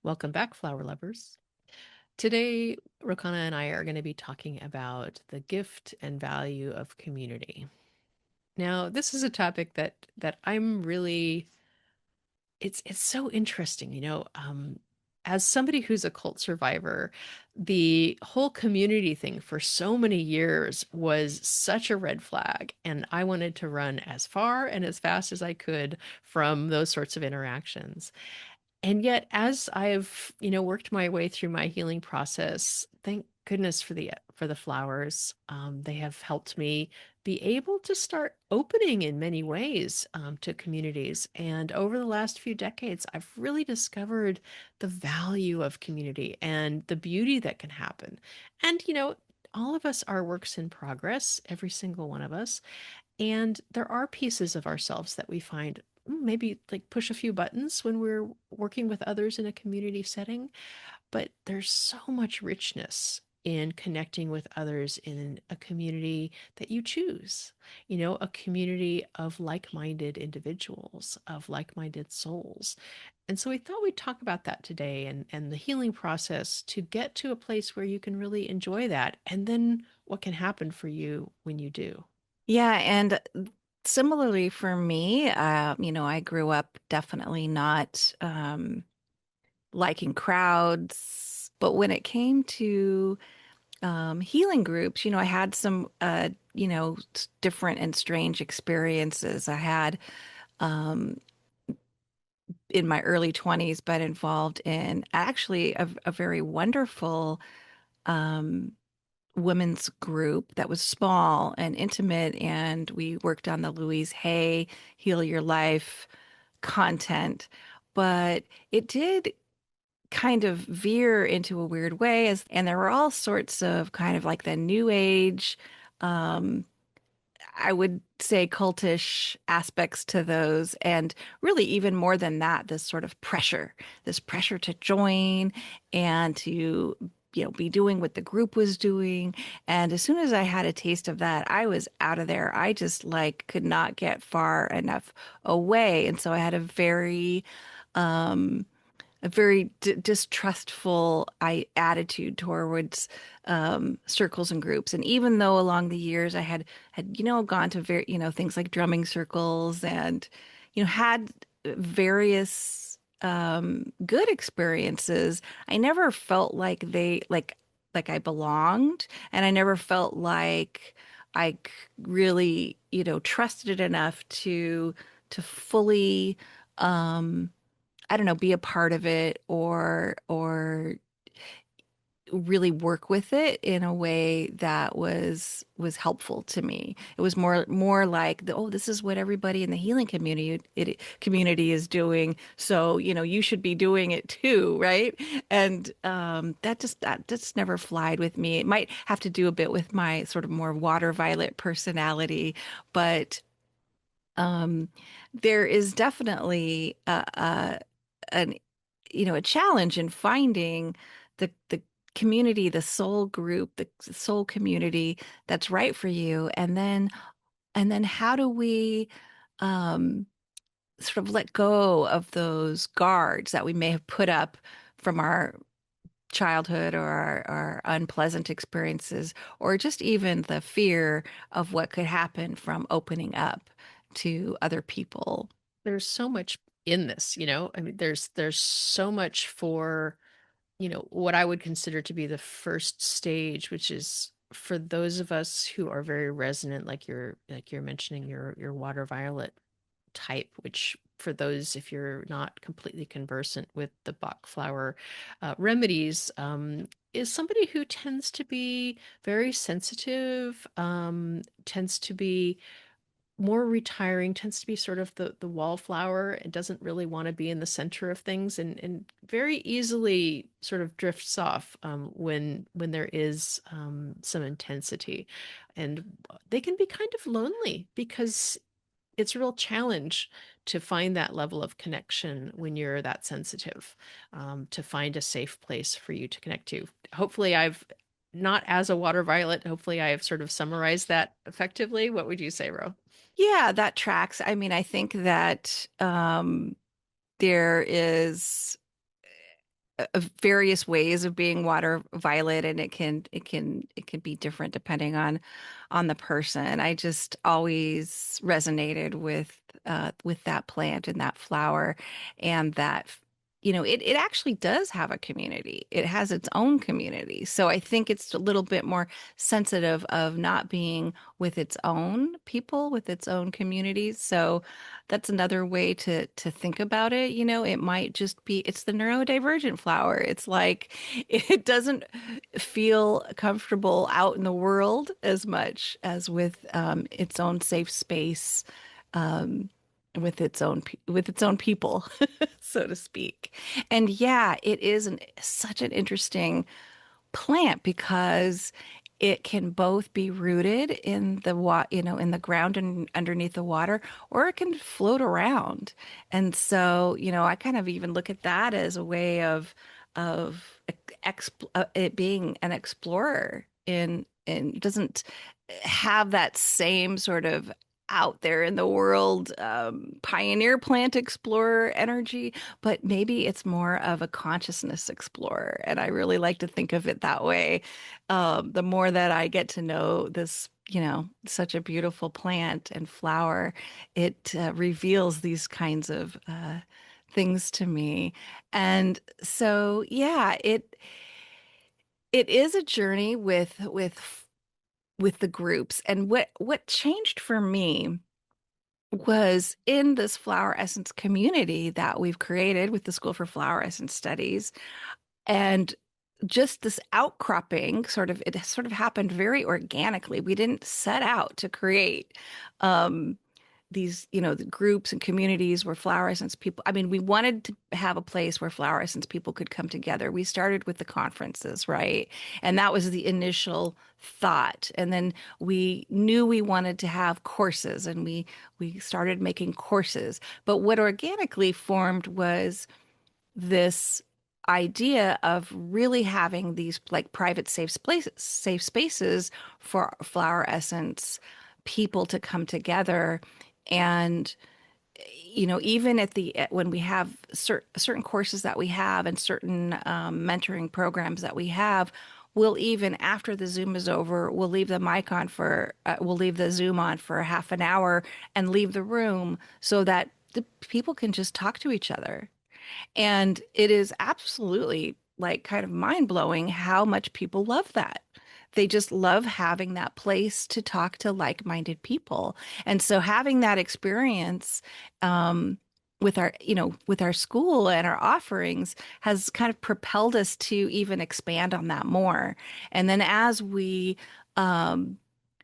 Welcome back, flower lovers. Today, Rokana and I are going to be talking about the gift and value of community. Now, this is a topic that I'm really it's so interesting, as somebody who's a cult survivor, the whole community thing for so many years was such a red flag, and I wanted to run as far and as fast as I could from those sorts of interactions. And yet, as I've, worked my way through my healing process, thank goodness for the flowers. They have helped me be able to start opening in many ways to communities. And over the last few decades, I've really discovered the value of community and the beauty that can happen. And, all of us are works in progress, every single one of us. And there are pieces of ourselves that we find maybe like push a few buttons when we're working with others in a community setting, but there's so much richness in connecting with others in a community that you choose, a community of like-minded individuals, of like-minded souls. And so we thought we'd talk about that today and the healing process to get to a place where you can really enjoy that, and then what can happen for you when you do. Yeah, and similarly for me, I grew up definitely not liking crowds, but when it came to healing groups, I had some, different and strange experiences. I had in my early 20s been involved in actually a very wonderful um, women's group that was small and intimate, and we worked on the Louise Hay Heal Your Life content. But it did kind of veer into a weird way, and there were all sorts of kind of like the new age, um, I would say cultish aspects to those. And really, even more than that, this pressure to join and to, be doing what the group was doing. And as soon as I had a taste of that, I was out of there. I just like could not get far enough away. And so I had um, a very distrustful attitude towards circles and groups. And even though along the years I had gone to very things like drumming circles and had various good experiences, I never felt like like I belonged, and I never felt like really trusted it enough to fully. I don't know, be a part of it or really work with it in a way that was helpful to me. It was more like oh, this is what everybody in the healing community is doing, so you should be doing it too, right? And that just never flied with me. It might have to do a bit with my sort of more water violet personality, but um, there is definitely an a challenge in finding the community, the soul group, the soul community that's right for you, and then how do we um sort of let go of those guards that we may have put up from our childhood or our unpleasant experiences, or just even the fear of what could happen from opening up to other people. There's so much in this, I mean, there's so much for, what I would consider to be the first stage, which is for those of us who are very resonant, like you're mentioning your water violet type, which for those, if you're not completely conversant with the Bach flower remedies, is somebody who tends to be very sensitive, tends to be more retiring, tends to be sort of the wallflower and doesn't really want to be in the center of things, and very easily sort of drifts off when there is some intensity. And they can be kind of lonely because it's a real challenge to find that level of connection when you're that sensitive, to find a safe place for you to connect to. Hopefully, I've not as a water violet, hopefully I have sort of summarized that effectively. What would you say, Ro? Yeah, that tracks. I mean, I think that there is various ways of being water violet, and it can be different depending on the person. I just always resonated with that plant and that flower, and that it actually does have a community. It has its own community. So I think it's a little bit more sensitive of not being with its own people, with its own communities. So that's another way to think about it. It might just be it's the neurodivergent flower. It's like it doesn't feel comfortable out in the world as much as with its own safe space, um, with its own people, so to speak. And yeah, it is such an interesting plant because it can both be rooted in in the ground and underneath the water, or it can float around. And so, I kind of even look at that as a way of it being an explorer in doesn't have that same sort of out there in the world pioneer plant explorer energy, but maybe it's more of a consciousness explorer. And I really like to think of it that way. The more that I get to know this, such a beautiful plant and flower, it reveals these kinds of things to me. And so, yeah, it is a journey with the groups. And what changed for me was in this flower essence community that we've created with the School for Flower Essence Studies, and just this outcropping it sort of happened very organically. We didn't set out to create um, these, the groups and communities where flower essence people, I mean, we wanted to have a place where flower essence people could come together. We started with the conferences, right? And that was the initial thought. And then we knew we wanted to have courses, and we started making courses. But what organically formed was this idea of really having these like private safe spaces for flower essence people to come together. And even when we have certain courses that we have, and certain mentoring programs that we have, we'll, even after the Zoom is over, we'll leave the Zoom on for a half an hour and leave the room so that the people can just talk to each other. And it is absolutely like kind of mind blowing how much people love that. They just love having that place to talk to like-minded people. And so having that experience with our school and our offerings has kind of propelled us to even expand on that more. And then as we um,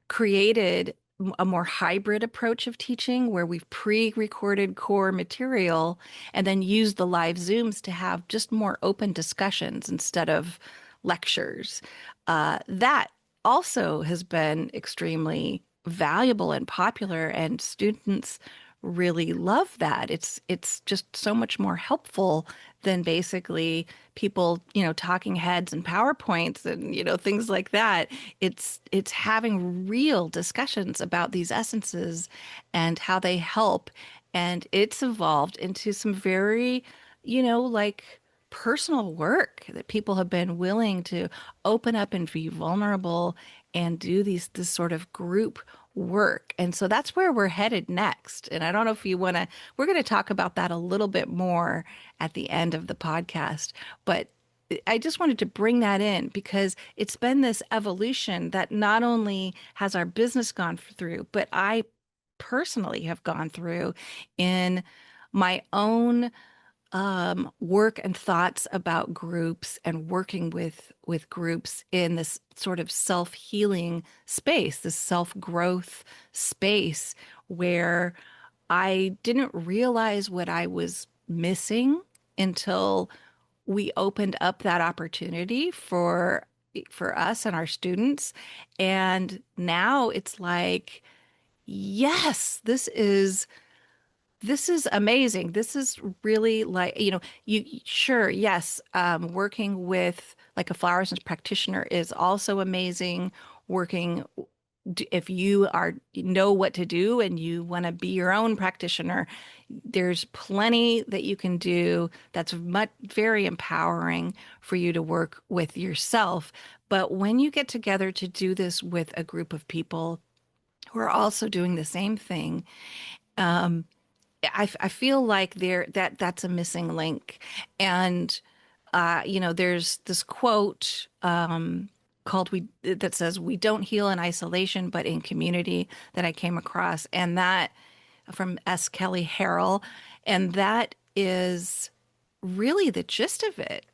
created a more hybrid approach of teaching where we've pre-recorded core material and then used the live Zooms to have just more open discussions instead of lectures. That also has been extremely valuable and popular, and students really love that. It's just so much more helpful than basically people, talking heads and PowerPoints and, things like that. It's having real discussions about these essences and how they help. And it's evolved into some very, like personal work that people have been willing to open up and be vulnerable and do this sort of group work. And so that's where we're headed next. And I don't know if you want to, we're going to talk about that a little bit more at the end of the podcast, but I just wanted to bring that in because it's been this evolution that not only has our business gone through, but I personally have gone through in my own work and thoughts about groups and working with groups in this sort of self-healing space, this self-growth space where I didn't realize what I was missing until we opened up that opportunity for us and our students. And now it's like, yes, this is amazing. This is really like, sure, yes, working with like a flower essence practitioner is also amazing. Working if you are know what to do and you want to be your own practitioner, there's plenty that you can do that's much very empowering for you to work with yourself. But when you get together to do this with a group of people who are also doing the same thing, I feel like that's a missing link. And there's this quote called "We" that says, "We don't heal in isolation, but in community," that I came across, and that from S. Kelly Harrell, and that is really the gist of it.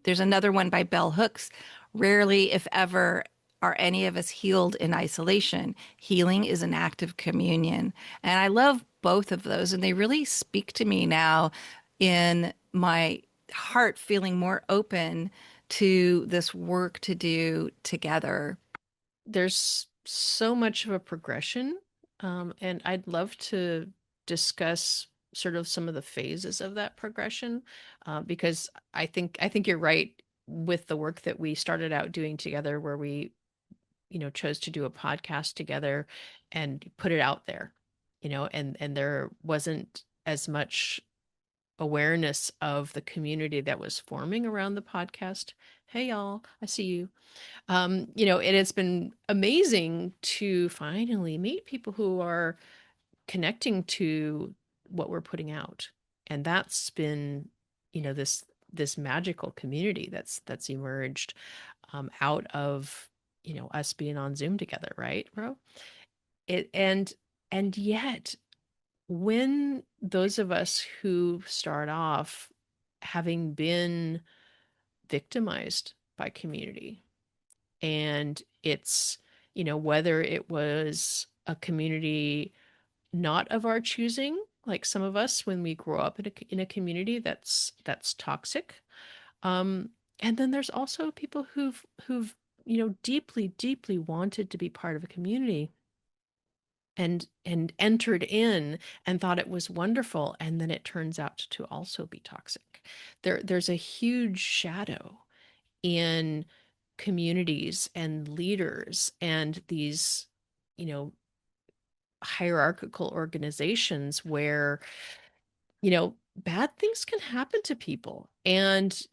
There's another one by Bell Hooks. "Rarely, if ever, are any of us healed in isolation. Healing is an act of communion." And I love both of those, and they really speak to me now in my heart, feeling more open to this work to do together. There's so much of a progression, and I'd love to discuss sort of some of the phases of that progression, because I think you're right with the work that we started out doing together, where we, chose to do a podcast together and put it out there, and there wasn't as much awareness of the community that was forming around the podcast. Hey, y'all, I see you. It has been amazing to finally meet people who are connecting to what we're putting out. And that's been, this magical community that's emerged out of, us being on Zoom together, right, bro? It and yet when those of us who start off having been victimized by community, and it's, whether it was a community not of our choosing, like some of us when we grow up in a community that's toxic, and then there's also people who've deeply deeply wanted to be part of a community and entered in and thought it was wonderful, and then it turns out to also be toxic. There's a huge shadow in communities and leaders and these, you know, hierarchical organizations where, bad things can happen to people, and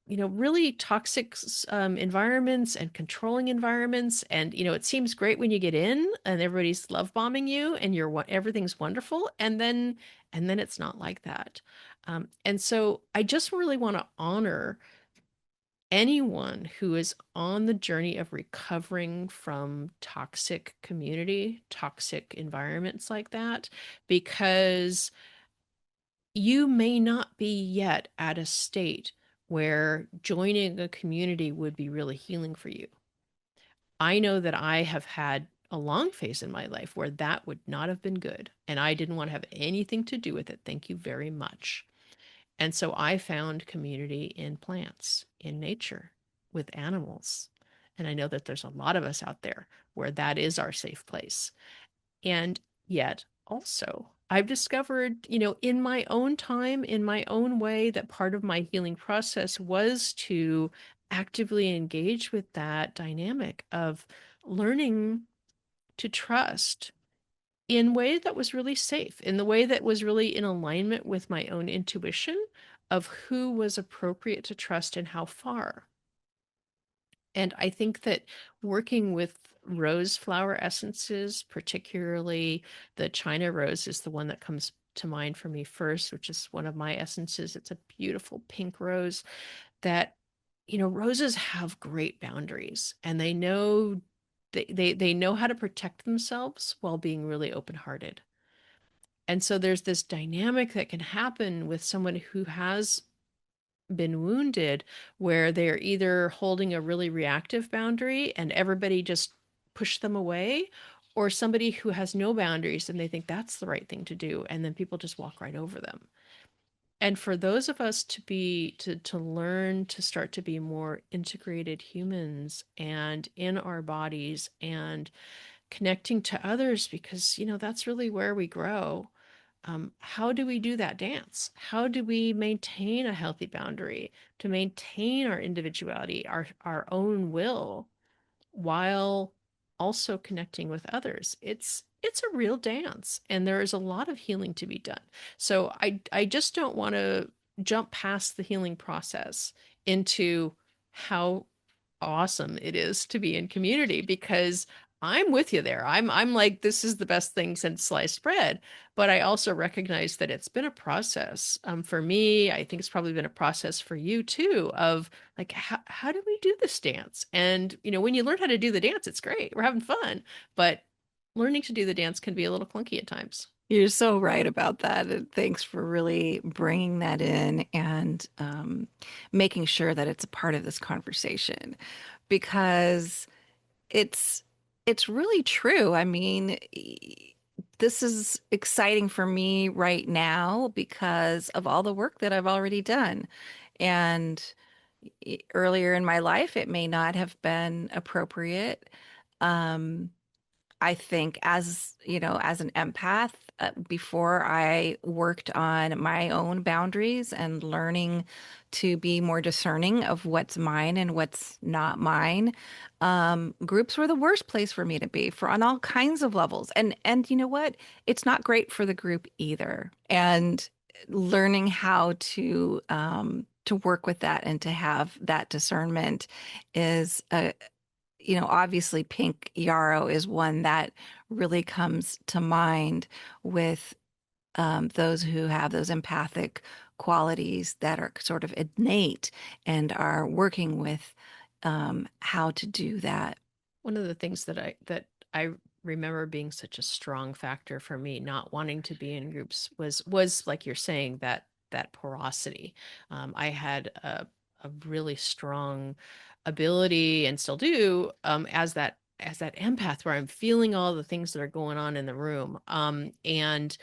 really toxic environments and controlling environments. And it seems great when you get in and everybody's love bombing you and everything's wonderful, and then it's not like that. And so I just really want to honor anyone who is on the journey of recovering from toxic community, toxic environments like that, because you may not be yet at a state where joining a community would be really healing for you. I know that I have had a long phase in my life where that would not have been good, and I didn't want to have anything to do with it. Thank you very much. And so I found community in plants, in nature, with animals. And I know that there's a lot of us out there where that is our safe place. And yet, also, I've discovered, in my own time, in my own way, that part of my healing process was to actively engage with that dynamic of learning to trust in a way that was really safe, in the way that was really in alignment with my own intuition of who was appropriate to trust and how far. And I think that working with rose flower essences, particularly the China rose, is the one that comes to mind for me first, which is one of my essences. It's a beautiful pink rose that, roses have great boundaries, and they know how to protect themselves while being really open-hearted. And so there's this dynamic that can happen with someone who has been wounded, where they're either holding a really reactive boundary and everybody just push them away, or somebody who has no boundaries and they think that's the right thing to do, and then people just walk right over them. And for those of us to learn to start to be more integrated humans and in our bodies and connecting to others, because that's really where we grow. How do we do that dance? How do we maintain a healthy boundary to maintain our individuality, our own will, while also connecting with others. It's a real dance, and there is a lot of healing to be done. So I just don't want to jump past the healing process into how awesome it is to be in community, because I'm with you there. I'm like, this is the best thing since sliced bread. But I also recognize that it's been a process. For me, I think it's probably been a process for you too, of like, how do we do this dance? And when you learn how to do the dance, it's great. We're having fun. But learning to do the dance can be a little clunky at times. You're so right about that. And thanks for really bringing that in and making sure that it's a part of this conversation because it's it's really true. I mean, this is exciting for me right now because of all the work that I've already done. And earlier in my life, it may not have been appropriate. Um, I think as, you know, as an empath, before I worked on my own boundaries and learning to be more discerning of what's mine and what's not mine, groups were the worst place for me to be for on all kinds of levels. And you know what? It's not great for the group either. And learning how to work with that and to have that discernment is a obviously pink yarrow is one that really comes to mind with those who have those empathic qualities that are sort of innate and are working with how to do that. One of the things that I remember being such a strong factor for me not wanting to be in groups was like you're saying, that porosity. I had a really strong ability, and still do, as that empath, where I'm feeling all the things that are going on in the room. And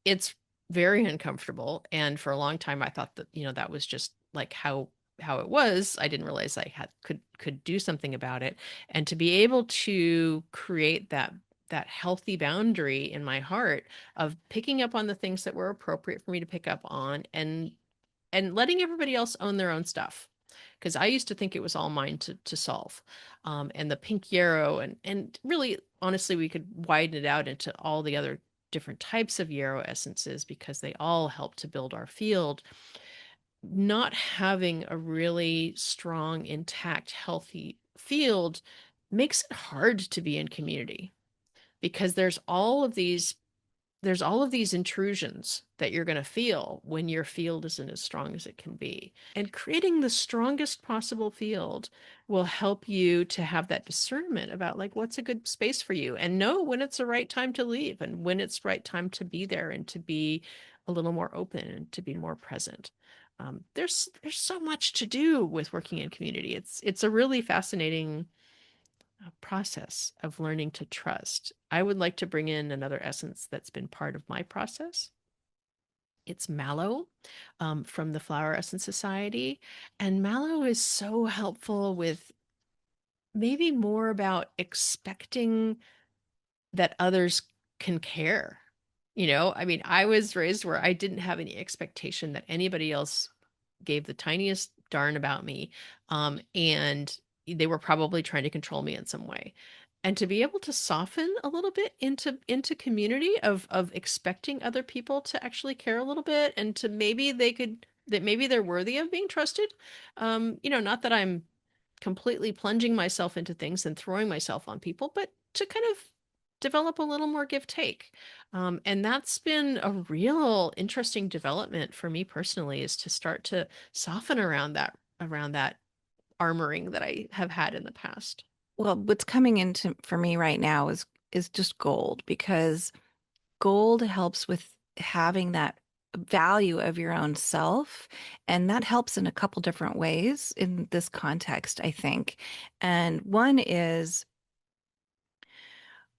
it's very uncomfortable. And for a long time, I thought that, that was just like how it was. I didn't realize I had could do something about it. And to be able to create that healthy boundary in my heart of picking up on the things that were appropriate for me to pick up on, and letting everybody else own their own stuff. Because I used to think it was all mine to solve. And the pink yarrow, and really, honestly, we could widen it out into all the other different types of yarrow essences, because they all help to build our field. Not having a really strong, intact, healthy field makes it hard to be in community, because there's all of these intrusions that you're going to feel when your field isn't as strong as it can be. And creating the strongest possible field will help you to have that discernment about, like, what's a good space for you, and know when it's the right time to leave and when it's right time to be there, and to be a little more open and to be more present. There's so much to do with working in community. It's a really fascinating process of learning to trust. I would like to bring in another essence that's been part of my process. It's mallow, from the Flower Essence Society. And mallow is so helpful with maybe more about expecting that others can care. I mean, I was raised where I didn't have any expectation that anybody else gave the tiniest darn about me. And they were probably trying to control me in some way. And to be able to soften a little bit into community of expecting other people to actually care a little bit, and to maybe they're worthy of being trusted. Not that I'm completely plunging myself into things and throwing myself on people, but to kind of develop a little more give take. And that's been a real interesting development for me personally, is to start to soften around that armoring that I have had in the past. Well, what's coming into for me right now is just gold because gold helps with having that value of your own self. And that helps in a couple different ways in this context, I think. And one is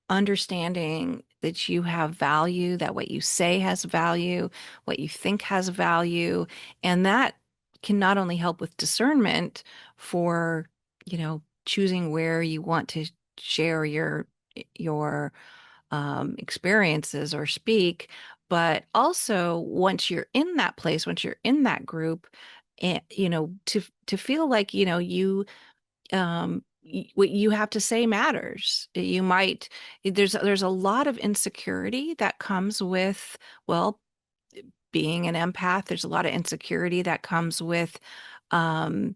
understanding that you have value, that what you say has value, what you think has value. And that can not only help with discernment for, choosing where you want to share your experiences or speak, but also once you're in that place, once you're in that group, to feel like you what you have to say matters. You might, there's a lot of insecurity that comes with, well, being an empath. There's a lot of insecurity that comes with um,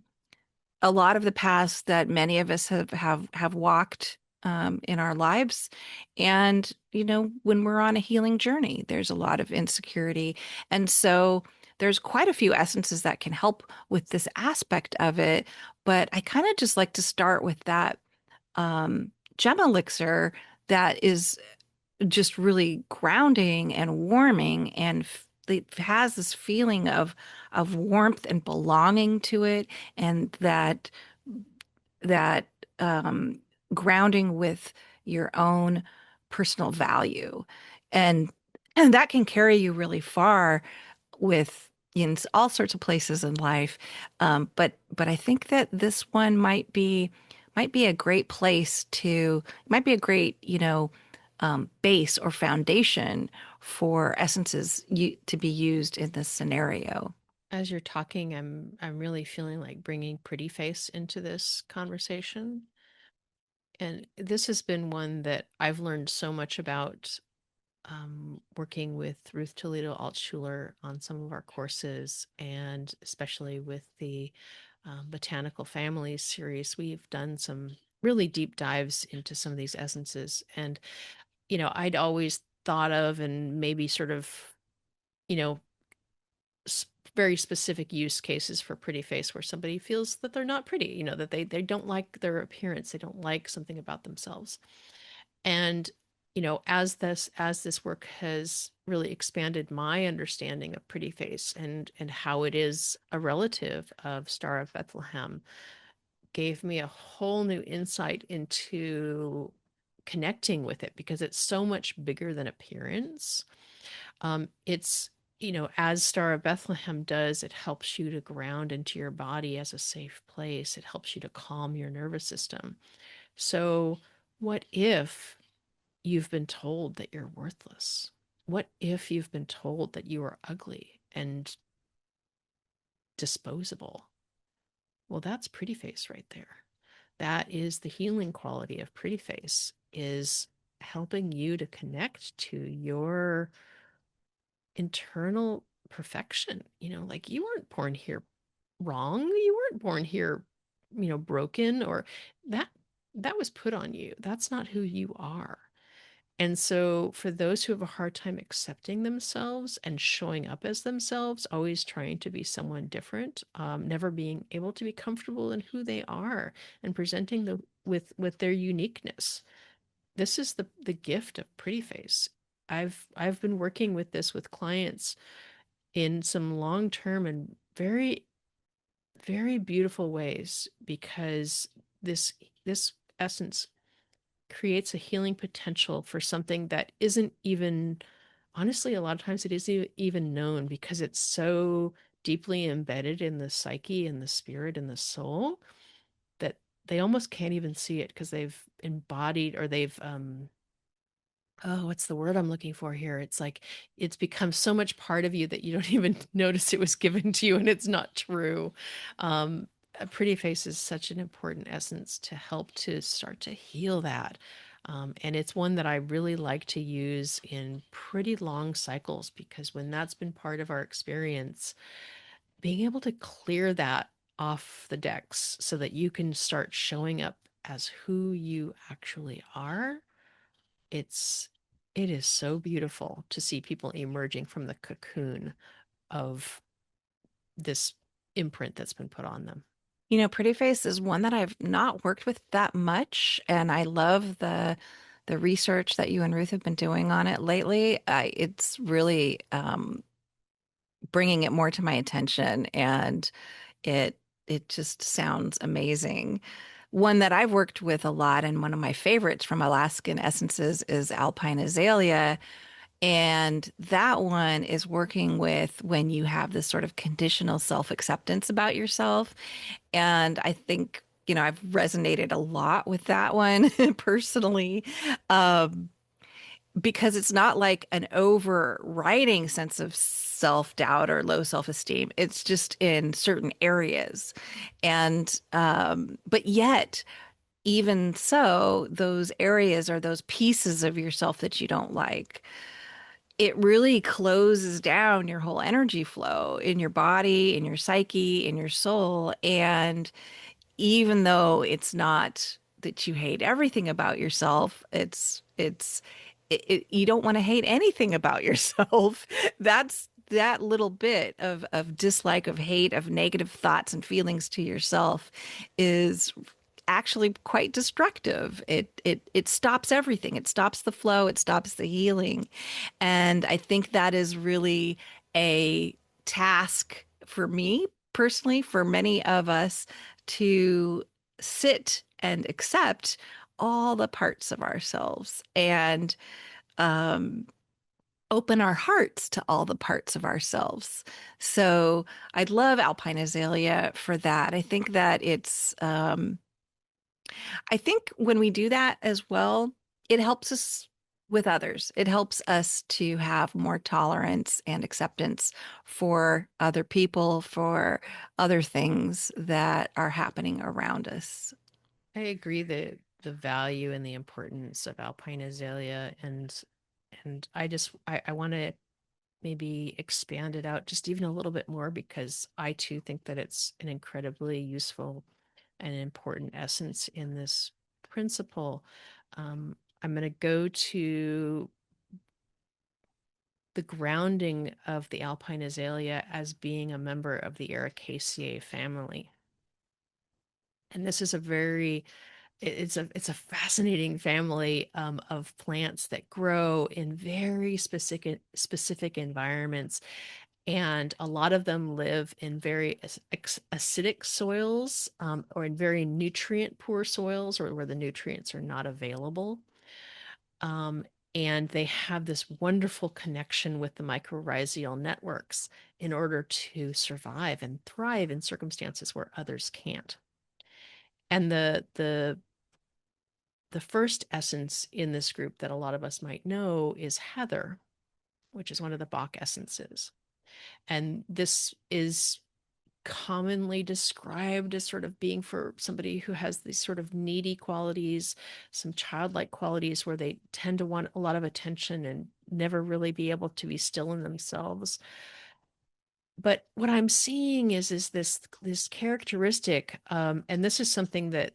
a lot of the paths that many of us have walked in our lives. And, when we're on a healing journey, there's a lot of insecurity. And so there's quite a few essences that can help with this aspect of it. But I kind of just like to start with that gem elixir that is just really grounding and warming, and it has this feeling of warmth and belonging to it, and that um, grounding with your own personal value, and and that can carry you really far with in all sorts of places in life. But I think that this one might be a great place to might be a great base or foundation for essences to be used in this scenario. As you're talking, I'm really feeling like bringing pretty face into this conversation. And this has been one that I've learned so much about, working with Ruth Toledo Altshuler on some of our courses, and especially with the Botanical Families series. We've done some really deep dives into some of these essences. And, I'd always thought of and maybe sort of, you know, very specific use cases for pretty face where somebody feels that they're not pretty, that they don't like their appearance, they don't like something about themselves. And as this work has really expanded my understanding of pretty face and how it is a relative of Star of Bethlehem, gave me a whole new insight into connecting with it, because it's so much bigger than appearance. It's, as Star of Bethlehem does, it helps you to ground into your body as a safe place. It helps you to calm your nervous system. So, what if you've been told that you're worthless? What if you've been told that you are ugly and disposable? Well, that's pretty face right there. That is the healing quality of pretty face, is helping you to connect to your internal perfection. Like, you weren't born here wrong. You weren't born here, broken, or that that was put on you. That's not who you are. And so, for those who have a hard time accepting themselves and showing up as themselves, always trying to be someone different, never being able to be comfortable in who they are and presenting with their uniqueness, this is the gift of pretty face. I've been working with this with clients in some long-term and very, very beautiful ways, because this essence creates a healing potential for something that isn't even, honestly, a lot of times it isn't even known, because it's so deeply embedded in the psyche and the spirit and the soul that they almost can't even see it, because they've embodied, or they've oh, what's the word I'm looking for here? It's like it's become so much part of you that you don't even notice it was given to you, and it's not true. A pretty face is such an important essence to help to start to heal that. And it's one that I really like to use in pretty long cycles, because when that's been part of our experience, being able to clear that off the decks so that you can start showing up as who you actually are, it's it is so beautiful to see people emerging from the cocoon of this imprint that's been put on them. Pretty Face is one that I've not worked with that much, and I love the research that you and Ruth have been doing on it lately. It's really bringing it more to my attention, and it just sounds amazing. One that I've worked with a lot, and one of my favorites from Alaskan Essences, is Alpine Azalea. And that one is working with when you have this sort of conditional self-acceptance about yourself. And I think, I've resonated a lot with that one personally, um, because it's not like an overriding sense of self-doubt or low self-esteem. It's just in certain areas. And, but yet, even so, those areas or those pieces of yourself that you don't like, it really closes down your whole energy flow in your body, in your psyche, in your soul. And even though it's not that you hate everything about yourself, you don't want to hate anything about yourself. That's that little bit of dislike, of hate, of negative thoughts and feelings to yourself is actually quite destructive. It stops everything. It stops the flow, it stops the healing. And I think that is really a task for me personally, for many of us to sit and accept all the parts of ourselves and um, open our hearts to all the parts of ourselves. So I love Alpine Azalea for that. I think that I think when we do that as well, it helps us with others. It helps us to have more tolerance and acceptance for other people, for other things that are happening around us. I agree that the value and the importance of Alpine Azalea and I want to maybe expand it out just even a little bit more because I too think that it's an incredibly useful and important essence in this principle. I'm going to go to the grounding of the Alpine Azalea as being a member of the Ericaceae family. And this is a very it's a fascinating family of plants that grow in very specific environments, and a lot of them live in very acidic soils or in very nutrient poor soils or where the nutrients are not available. Um, and they have this wonderful connection with the mycorrhizal networks in order to survive and thrive in circumstances where others can't. And the first essence in this group that a lot of us might know is heather, which is one of the Bach essences. And this is commonly described as sort of being for somebody who has these sort of needy qualities, some childlike qualities where they tend to want a lot of attention and never really be able to be still in themselves. But what I'm seeing is this characteristic, and this is something that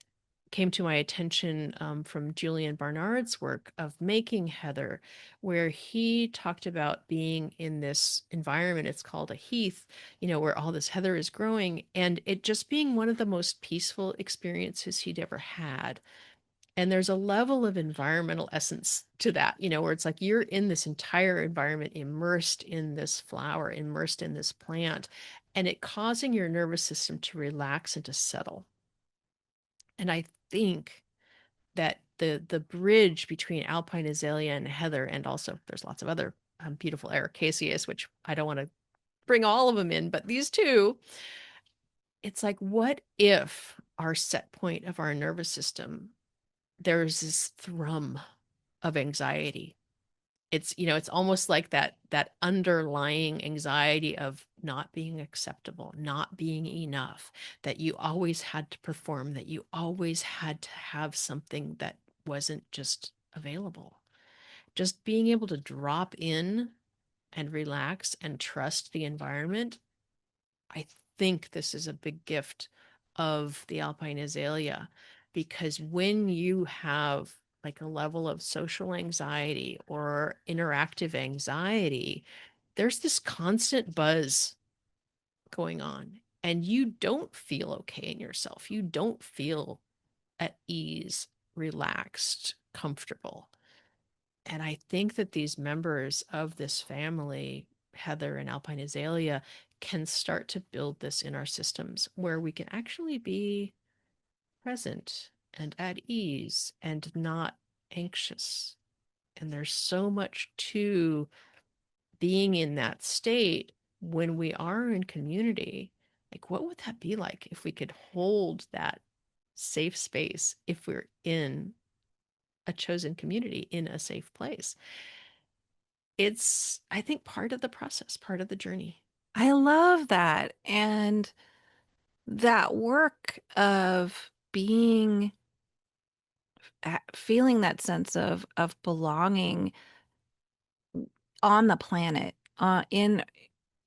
came to my attention from Julian Barnard's work of making heather, where he talked about being in this environment. It's called a heath, where all this heather is growing, and it just being one of the most peaceful experiences he'd ever had. And there's a level of environmental essence to that, where it's like you're in this entire environment, immersed in this flower, immersed in this plant, and it causing your nervous system to relax and to settle. And I think that the bridge between Alpine Azalea and Heather, and also there's lots of other beautiful Ericaceae, which I don't want to bring all of them in, but these two, it's like, what if our set point of our nervous system, there's this thrum of anxiety. It's almost like that underlying anxiety of not being acceptable, not being enough, that you always had to perform, that you always had to have something that wasn't just available. Just being able to drop in and relax and trust the environment. I think this is a big gift of the Alpine Azalea because when you have like a level of social anxiety or interactive anxiety, there's this constant buzz going on, and you don't feel okay in yourself. You don't feel at ease, relaxed, comfortable. And I think that these members of this family, Heather and Alpine Azalea, can start to build this in our systems where we can actually be present and at ease and not anxious. And there's so much to being in that state when we are in community. Like, what would that be like if we could hold that safe space if we're in a chosen community in a safe place? It's, I think, part of the process, part of the journey. I love that. And that work of being feeling that sense of belonging on the planet, in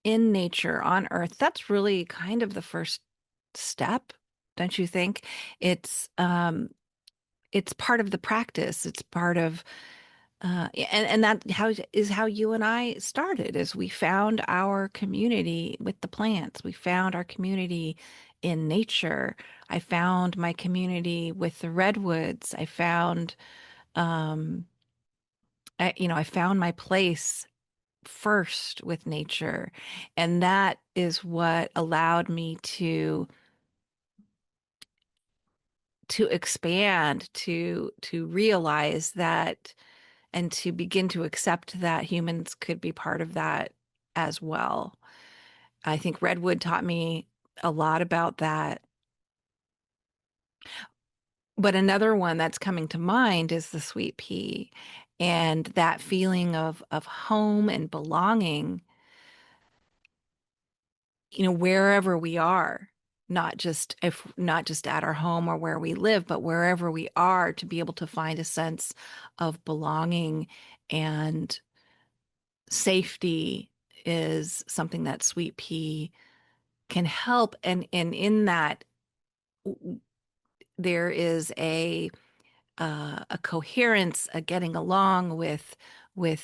nature, on Earth. That's really kind of the first step, don't you think? It's it's part of the practice. It's part of and that how is how you and I started, is we found our community with the plants. We found our community in nature. I found my community with the redwoods. I found I found my place first with nature. And that is what allowed me to expand, to realize that, and to begin to accept that humans could be part of that as well. I think Redwood taught me a lot about that. But another one that's coming to mind is the sweet pea, and that feeling of home and belonging, wherever we are, not just at our home or where we live, but wherever we are, to be able to find a sense of belonging and safety is something that sweet pea can help. And in that, there is a coherence, a getting along with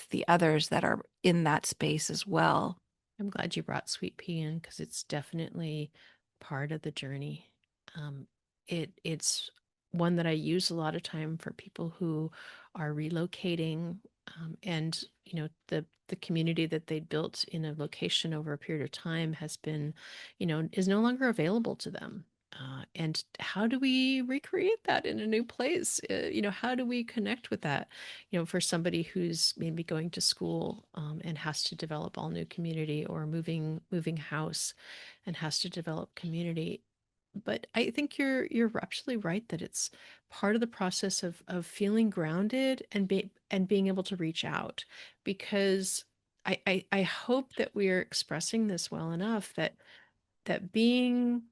the others that are in that space as well. I'm glad you brought sweet pea in because it's definitely part of the journey. It's one that I use a lot of time for people who are relocating, and the community that they built in a location over a period of time has been, is no longer available to them. And how do we recreate that in a new place? How do we connect with that? For somebody who's maybe going to school, and has to develop all new community, or moving house and has to develop community. But I think you're absolutely right that it's part of the process of feeling grounded and being able to reach out, because I hope that we're expressing this well enough, that being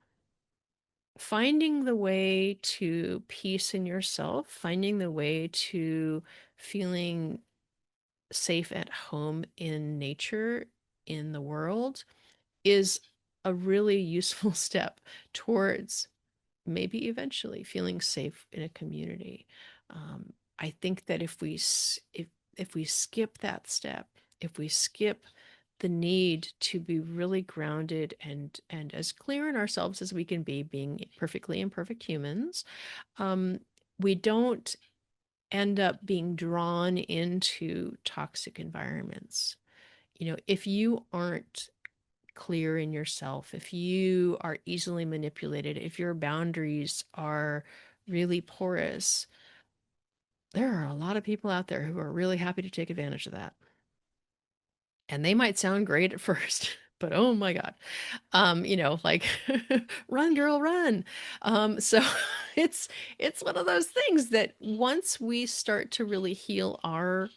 finding the way to peace in yourself, finding the way to feeling safe at home in nature, in the world, is a really useful step towards maybe eventually feeling safe in a community. I think that if we skip that step, if we skip the need to be really grounded and as clear in ourselves as we can be, being perfectly imperfect humans, um, we don't end up being drawn into toxic environments. If you aren't clear in yourself, if you are easily manipulated, if your boundaries are really porous, there are a lot of people out there who are really happy to take advantage of that. And they might sound great at first, but oh my God. Like run, girl, run. So it's it's one of those things that once we start to really heal our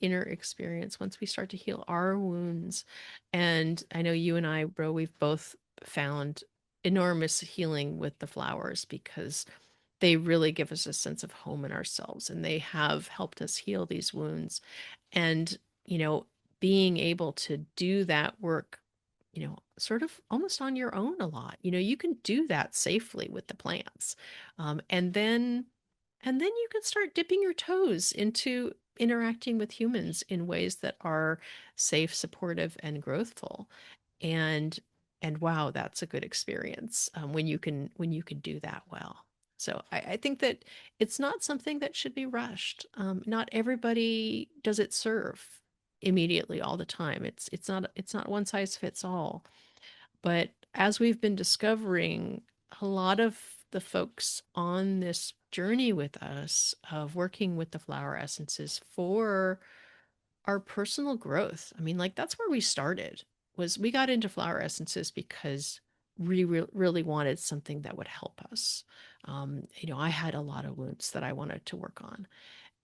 inner experience, once we start to heal our wounds. And I know you and I, bro, we've both found enormous healing with the flowers because they really give us a sense of home in ourselves, and they have helped us heal these wounds. And, you know, being able to do that work, sort of almost on your own a lot. You can do that safely with the plants. And then you can start dipping your toes into interacting with humans in ways that are safe, supportive, and growthful. And and wow, that's a good experience, when you can do that well. So I think that it's not something that should be rushed. Not everybody does it serve immediately all the time. It's not one size fits all. But as we've been discovering, a lot of the folks on this journey with us of working with the flower essences for our personal growth. I mean, like that's where we started. Was we got into flower essences because we really wanted something that would help us. I had a lot of wounds that I wanted to work on,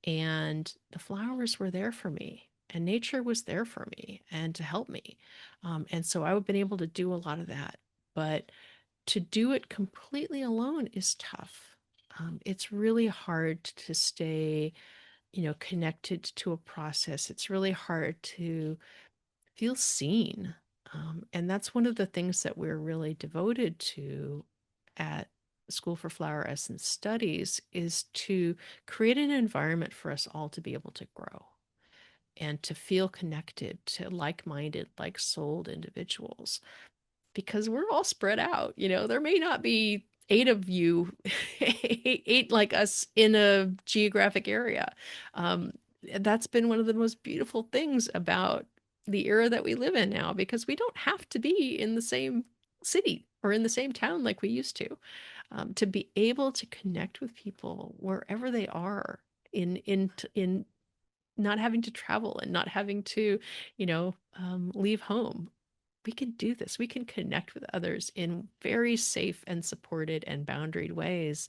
and the flowers were there for me, and nature was there for me and to help me. And so I've been able to do a lot of that. But to do it completely alone is tough. It's really hard to stay, connected to a process. It's really hard to feel seen. And that's one of the things that we're really devoted to at School for Flower Essence Studies is to create an environment for us all to be able to grow and to feel connected to like-minded, like-souled individuals because we're all spread out. There may not be eight of you, eight like us in a geographic area. Um, that's been one of the most beautiful things about the era that we live in now because we don't have to be in the same city or in the same town like we used to be able to connect with people wherever they are in not having to travel and not having to leave home. We can do this. We can connect with others in very safe and supported and boundaried ways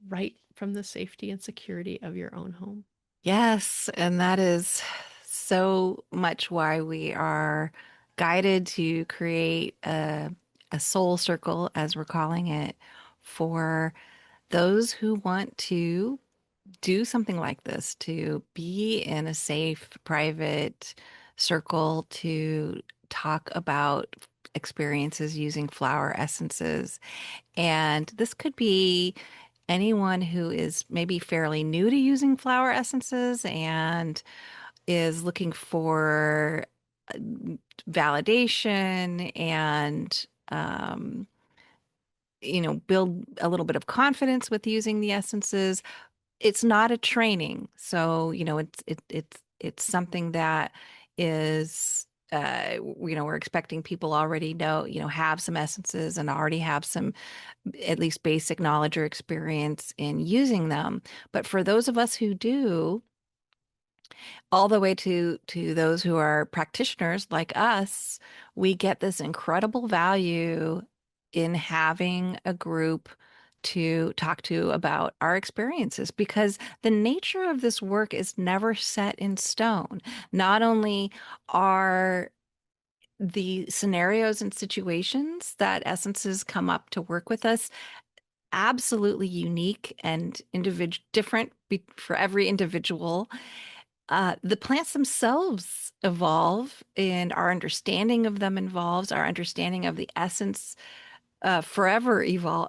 right from the safety and security of your own home. Yes, and that is so much why we are guided to create a soul circle, as we're calling it, for those who want to do something like this, to be in a safe, private circle to talk about experiences using flower essences. And this could be anyone who is maybe fairly new to using flower essences and is looking for uh, validation and build a little bit of confidence with using the essences. It's not a training, so it's something that is we're expecting people already have some essences and already have some at least basic knowledge or experience in using them. But for those of us who do, all the way to those who are practitioners like us, we get this incredible value in having a group to talk to about our experiences because the nature of this work is never set in stone. Not only are the scenarios and situations that essences come up to work with us absolutely unique and different for every individual, the plants themselves evolve, and our understanding of them evolves. Our understanding of the essence forever evolves.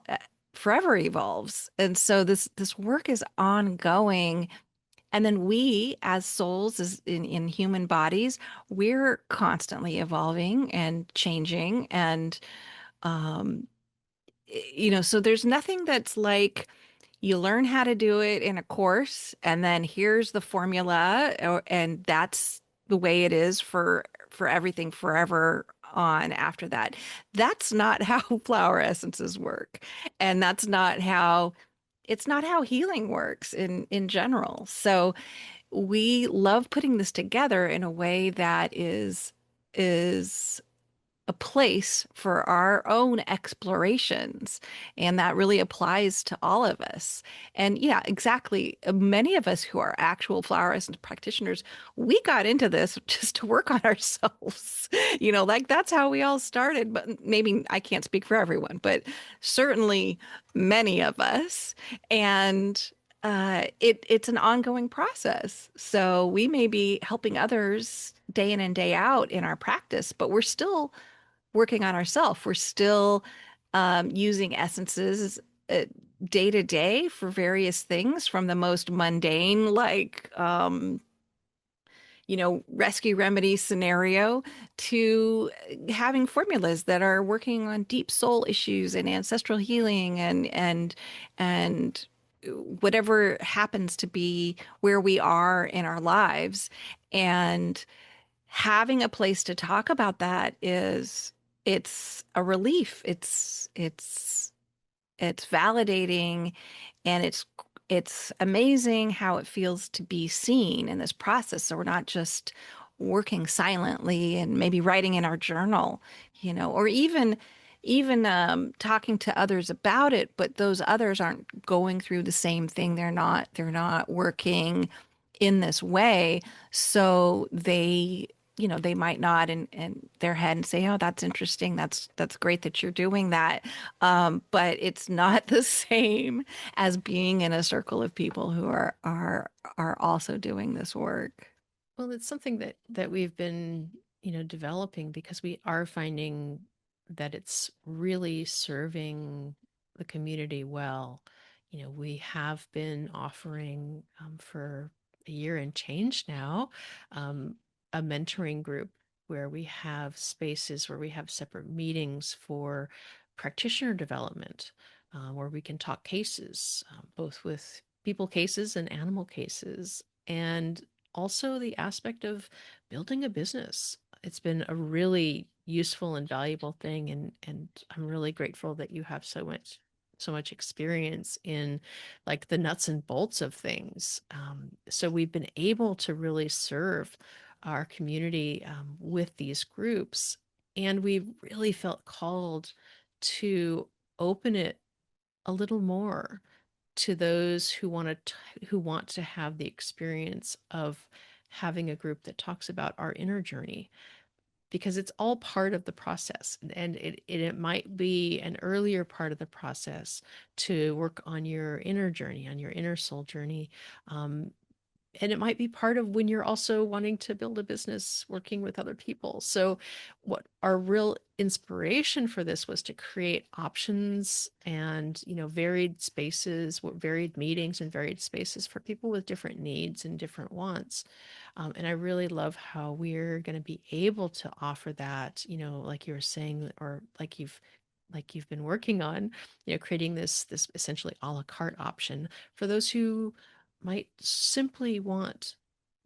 And so this work is ongoing. And then we, as souls, as in human bodies, we're constantly evolving and changing. And um, so there's nothing that's like you learn how to do it in a course, and then here's the formula, and that's the way it is for everything forever on after that. That's not how flower essences work, and it's not how healing works in general. So we love putting this together in a way that is a place for our own explorations. And that really applies to all of us. And yeah, exactly. Many of us who are actual flower essence practitioners, we got into this just to work on ourselves. Like that's how we all started. But maybe I can't speak for everyone, but certainly many of us. And it's an ongoing process. So we may be helping others day in and day out in our practice, but we're still working on ourselves. We're still using essences uh, day to day for various things, from the most mundane, like, rescue remedy scenario, to having formulas that are working on deep soul issues and ancestral healing and whatever happens to be where we are in our lives. And having a place to talk about that it's a relief. It's validating, and it's amazing how it feels to be seen in this process. So we're not just working silently and maybe writing in our journal, or even talking to others about it, but those others aren't going through the same thing. They're not working in this way. So they might nod in their head and say, "Oh, that's interesting. That's great that you're doing that." But it's not the same as being in a circle of people who are also doing this work. Well, it's something that we've been, developing because we are finding that it's really serving the community well. We have been offering for a year and change now um, a mentoring group where we have spaces where we have separate meetings for practitioner development, where we can talk cases, both with people cases and animal cases. And also the aspect of building a business. It's been a really useful and valuable thing, and I'm really grateful that you have so much experience in like the nuts and bolts of things. So we've been able to really serve our community with these groups, and we've really felt called to open it a little more to those who want to have the experience of having a group that talks about our inner journey, because it's all part of the process, and it might be an earlier part of the process to work on your inner journey, on your inner soul journey. um, and it might be part of when you're also wanting to build a business working with other people. So what our real inspiration for this was to create options and varied spaces, varied meetings and varied spaces for people with different needs and different wants. And I really love how we're going to be able to offer that, like you were saying, or like you've been working on, creating this essentially a la carte option for those who might simply want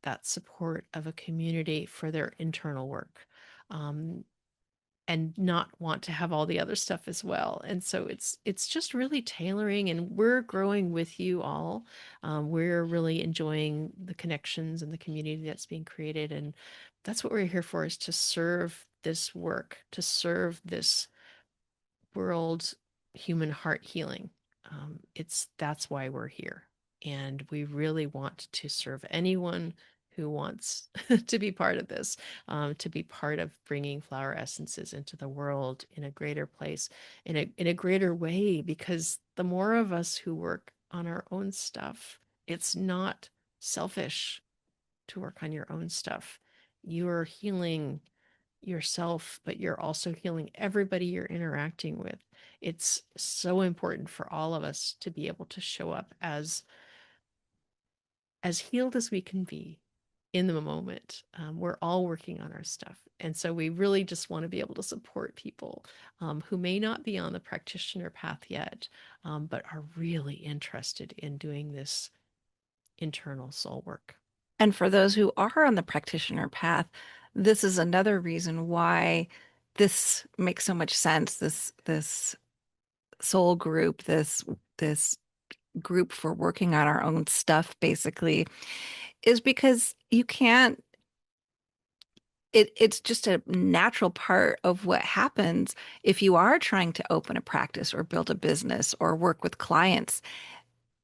that support of a community for their internal work, um, and not want to have all the other stuff as well. And so it's just really tailoring, and we're growing with you all. We're really enjoying the connections and the community that's being created, and that's what we're here for: is to serve this work, to serve this world human heart healing. It's That's why we're here. And we really want to serve anyone who wants to be part of this, to be part of bringing flower essences into the world in a greater place, in a greater way, because the more of us who work on our own stuff, it's not selfish to work on your own stuff. You're healing yourself, but you're also healing everybody you're interacting with. It's so important for all of us to be able to show up as healed as we can be in the moment. We're all working on our stuff. And so we really just want to be able to support people who may not be on the practitioner path yet, but are really interested in doing this internal soul work. And for those who are on the practitioner path, this is another reason why this makes so much sense. This soul group, this group for working on our own stuff, basically, is because you can't. It's just a natural part of what happens if you are trying to open a practice or build a business or work with clients.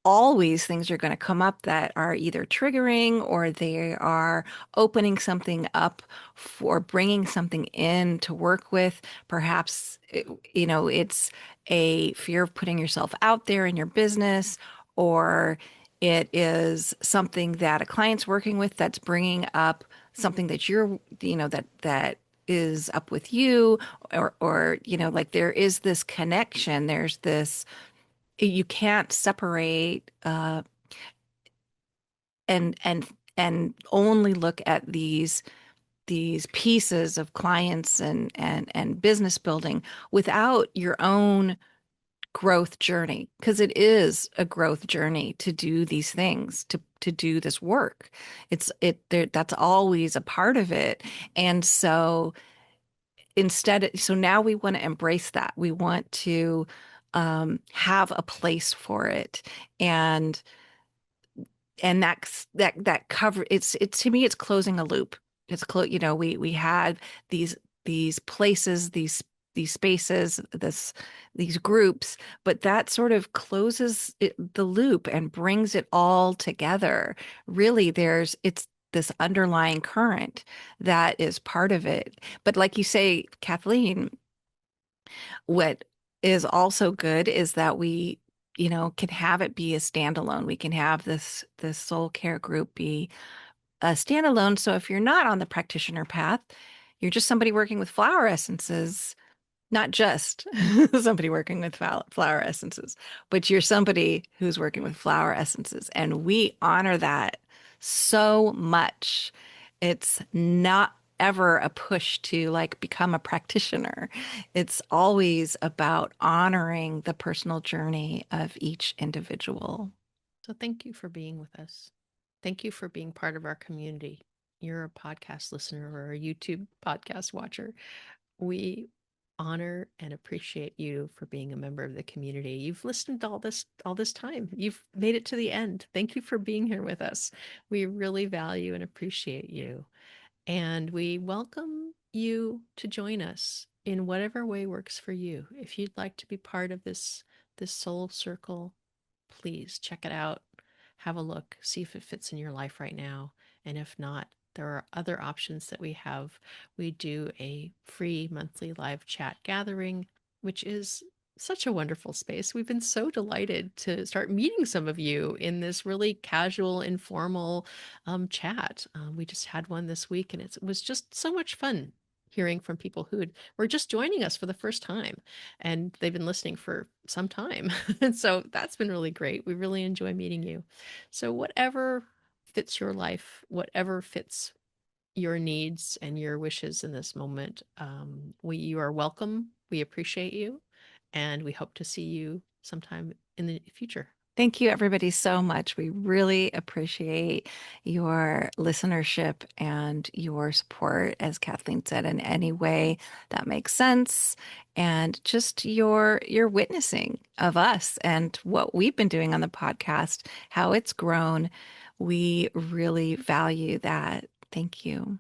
Always things are going to come up that are either triggering or they are opening something up for bringing something in to work with. Perhaps, it's a fear of putting yourself out there in your business, or it is something that a client's working with that's bringing up something that that is up with you, or like there is this connection. There's this you can't separate and and only look at these pieces of clients and business building without your own growth journey, because it is a growth journey to do these things, to do this work. It's it there That's always a part of it. And so now we want to embrace that. We want to have a place for it. And that cover it's to me, it's closing a loop. We had these places, these spaces, these groups, but that sort of closes the loop and brings it all together. Really, this underlying current that is part of it. But like you say, Kathleen, what is also good is that we, can have it be a standalone. We can have this soul care group be a standalone. So if you're not on the practitioner path, you're just somebody working with flower essences, not just somebody working with flower essences, but you're somebody who's working with flower essences. And we honor that so much. It's not ever a push to like become a practitioner. It's always about honoring the personal journey of each individual. So thank you for being with us. Thank you for being part of our community. You're a podcast listener or a YouTube podcast watcher. We honor and appreciate you for being a member of the community. You've listened to all this time. You've made it to the end. Thank you for being here with us. We really value and appreciate you. And we welcome you to join us in whatever way works for you. If you'd like to be part of this soul circle, please check it out. Have a look, see if it fits in your life right now. And if not, there are other options that we have. We do a free monthly live chat gathering, which is such a wonderful space. We've been so delighted to start meeting some of you in this really casual, informal chat. We just had one this week, and it was just so much fun hearing from people who were just joining us for the first time, and they've been listening for some time. And so that's been really great. We really enjoy meeting you. So whatever fits your life, whatever fits your needs and your wishes in this moment, you are welcome. We appreciate you, and we hope to see you sometime in the future. Thank you, everybody, so much. We really appreciate your listenership and your support, as Kathleen said, in any way that makes sense, and just your witnessing of us and what we've been doing on the podcast, how it's grown. We really value that. Thank you.